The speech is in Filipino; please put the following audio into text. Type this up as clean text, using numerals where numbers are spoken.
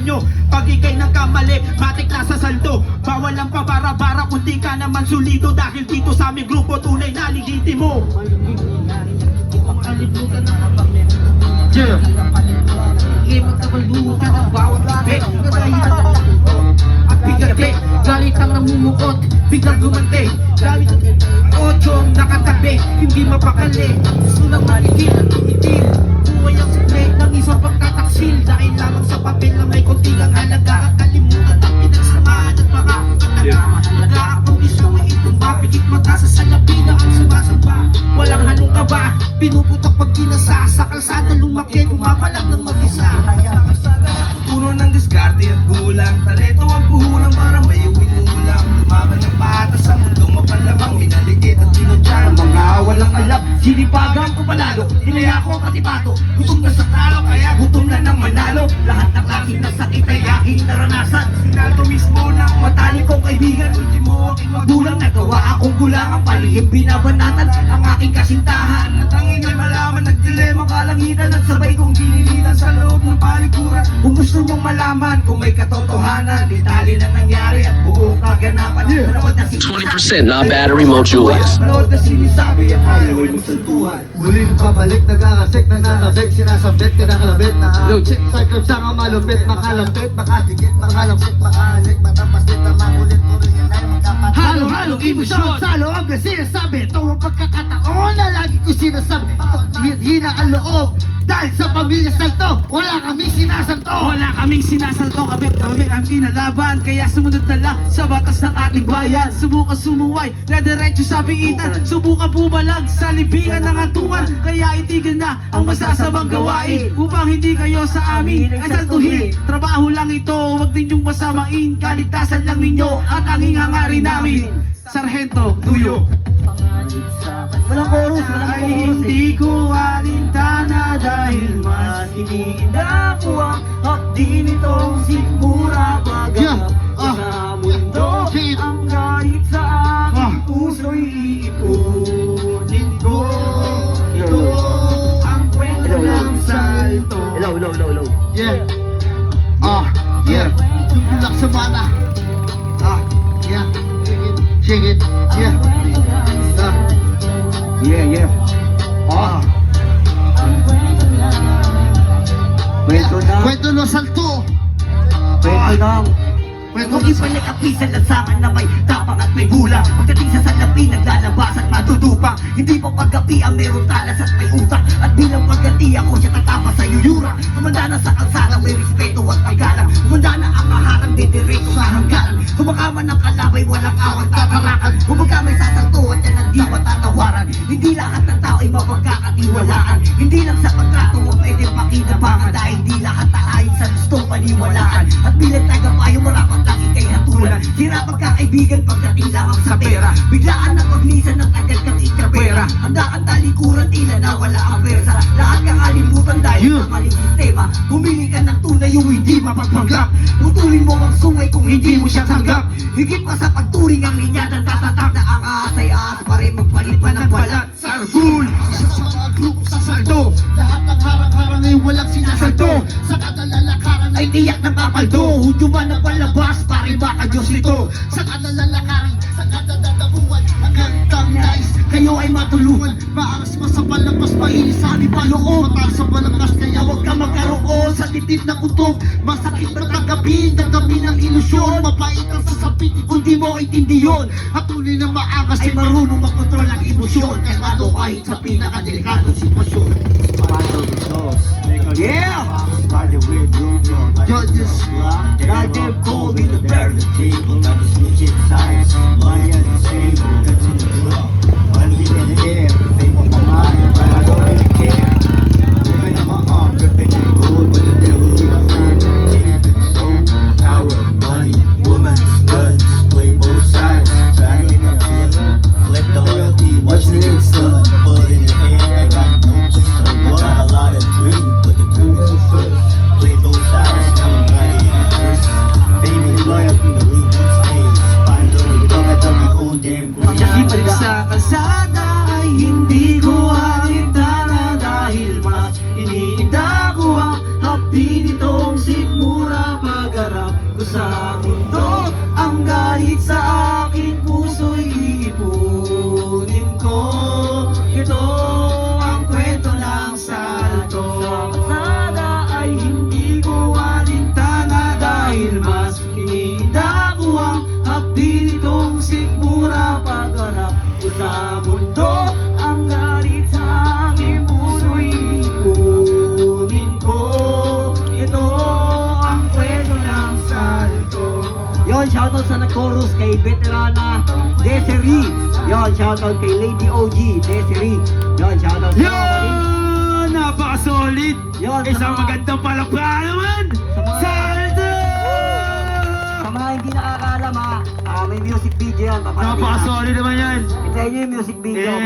nyo. Pag ikay nagkamali, matik na sa saldo. Bawal ang pabara-bara kung di ka naman solido. Dahil dito sa aming grupo, tunay na legitimo. Makalimutan na kapag meron hindi magkabalbukan ang bawat labi. Nadahilan ang lakuto at bigate. Galit ang namumukot, biglang gumante. Galit ang otsong nakatabi, hindi mapakali. Sulang maligil at tumitil. Buhay ang sukle ng isang pagtataksil. Dahil lamang sa papel na may kontingang halaga. At kalimutan ang pinagsamahan at mga katalaga. Ang gusto may itong mapigit mata sa salapi na ang sumasamba. Walang halong kaba, pinuputok pag kinasa. Sa kalsada lumaki, pumapalag ng mag-isa. Puro ng diskarte at gulang. Tareto ang puhunan para may uwinulang. Lumaban ng patas sa mundong mapalamang. Minaligit at tinutyan. Mga walang alam, sinipagan ko palalo. Hinaya ko pati pato. Gutom na sa talo, kaya gutom na ng manalo. Lahat ng aking nasakit ay aking naranasan. Sinalto mismo ng matalik kong kaibigan. Ultimo aking magulang, nagawa akong gulang. Ang palihim binabanatan ang aking kasintahan. At ang ingay malaman, nagdilema kalangitan. At sabay kong dinilitan sa loob ng palikuran. Kung gusto mong malaman kung may katotohanan, detalye na nangyari at buong kaganapan. 20% not battery Mo Julius. Manood na sinisabi at ayaw ay magsuntuhan. Muling pabalik, nagkakasik, nananasik, sinasabit, kinakalabit na Cyclops ang malupit, makalapit, makatigit, makalampit, makahalik, matapasit, na makulit, puro yan ay magkapat. Halo-halong emosyon sa loob na sinasabi. Ito ang pagkakataon na lagi ko sinasabi. Hina ang loob dahil sa pamilya salto. Wala kaming sinasalto. Wala kaming sinasalto, kami ang kinalaban. Kaya sumunod na lang sa batas ng ating bayan. Subukan sumuway, nadiretso sa piitan. Subukan bumalag sa libingan ng antuan. Kaya itigan na ang masasamang gawain. Upang hindi kayo sa amin ay saltuhin. Trabaho lang ito, huwag ninyong masamain. Kaligtasan lang ninyo at ang hingangarin namin. Sargento Tuyo. Walang chorus, walang Ay chorus. hindi ko alintana dahil mas iniinda ko ang hapdi nitong sikmura baga sa mundo. Ang galit sa aking puso'y iipunin ko. Ito ang kwento ng salto. Hello. Yeah. Yeah. Tulak sa mana. Yeah. Shake it. Yeah. Yeah. Kwento na salto. Huwag ipalikapisan lang sa akin na may tapang at may gulang. Pagdating sa salapi, naglalabas at matutupang. Hindi pa paggapi ang meron talas at may utak. At bilang pagganti ako siya tatapa sa yuyura. Kumanda na sa kalsada, may respeto at paggalang. Kumanda na ang maharang, didiretso sa hangganan. Kumakaman ng kalabay, walang awang tatarakan. Kumbaga may sasalto at yan ang di matatawaran. Hindi lahat ng tao ay mapagkakatiwalaan. Hindi lang sa pagkatuwa pwede pakinabangan. Dahil di lahat taayon sa gustong paniwalaan. At bilang tagapayo, marapat lagi kay hatulan. Sira pagkakaibigan pagdating lamang sa pera. Biglaan na paglisan ng agad kang ikrapera. Handa ang talikuran, tila na wala ang pwersa. Lahat kakalimutan dahil sa maling sistema. Pumili ka ng tunay yung hindi mapagpanggap. Putulin mo ang sungay kung hindi mo siya tanggap. Higit pa sa pagturing ang linya ng tatatak na ang aasay-aas pa rin magpalit pa ng balat. Sargul. Sa mga grupo sa salto. Lahat ng harang-harang ay walang sinasalto. Sa kadalalakaran ay tiyak ng papaldo. Hudyuman ng palabas, pare baka Diyos nito. Sa kadalalakaran, sa kadadadabuan. Ang gandang nais, kayo ay matulungan. Maangas mo sa palabas, mailisanin pa loob. Mataas sa palabas, kaya huwag ka magkaroon sa titip ng utog. Masakit na tanggapin, tanggapin ang ilusyon. Mapait ang sasapit, kung di mo intindi yun. At tuloy na maangas ay marunong makontrol ang emosyon. Kalmado kahit sa pinakadelikadong sitwasyon. Yeah! Judges, Goddamn cold in the bare the table. Now the switch sides. Money on the table. That's in the club. Money in the air. They want my mind, but I don't really care. Open up my arm, gripping the gold with the devil in my hand. Taking the soul, power, money, woman, guns. Play both sides. Dragging in the field. Flip the loyalty. What's the next son? Put in the air. I got no system. I got a lot of dreams. Put the two first. Play both sides. Now I'm ready in the first. Baby, loyalty, the lead stays. Find the way, don't let them be old damn Pagkakibalik sa kalsada ay hindi ko alintana dahil mas iniinda ko ang hapdi nitong sikmura pa Kahit sa aking puso'y iipunin ko. Ito ang kwento ng salto. Sa kalsada ay hindi ko alintana, dahil mas pinida ko ang hapdi nitong sikmura. Pagharap ko sa mundo, ang galit sa aking puso'y iipunin ko. Ito ang kwento ng salto. Yon, shoutout sa nag-chorus kay Veterana Desiree. Yon, shoutout kay Lady OG Desiree. Yon, shoutout sa Yan! Napaka-solid! Yan, Isang sa- magandang palakpakan naman! Salto! Sa mga hindi nakakaalam ha, may music video yan. Paparating na. Napaka-solid naman yan! Hintayin nyo yung music video. Eh,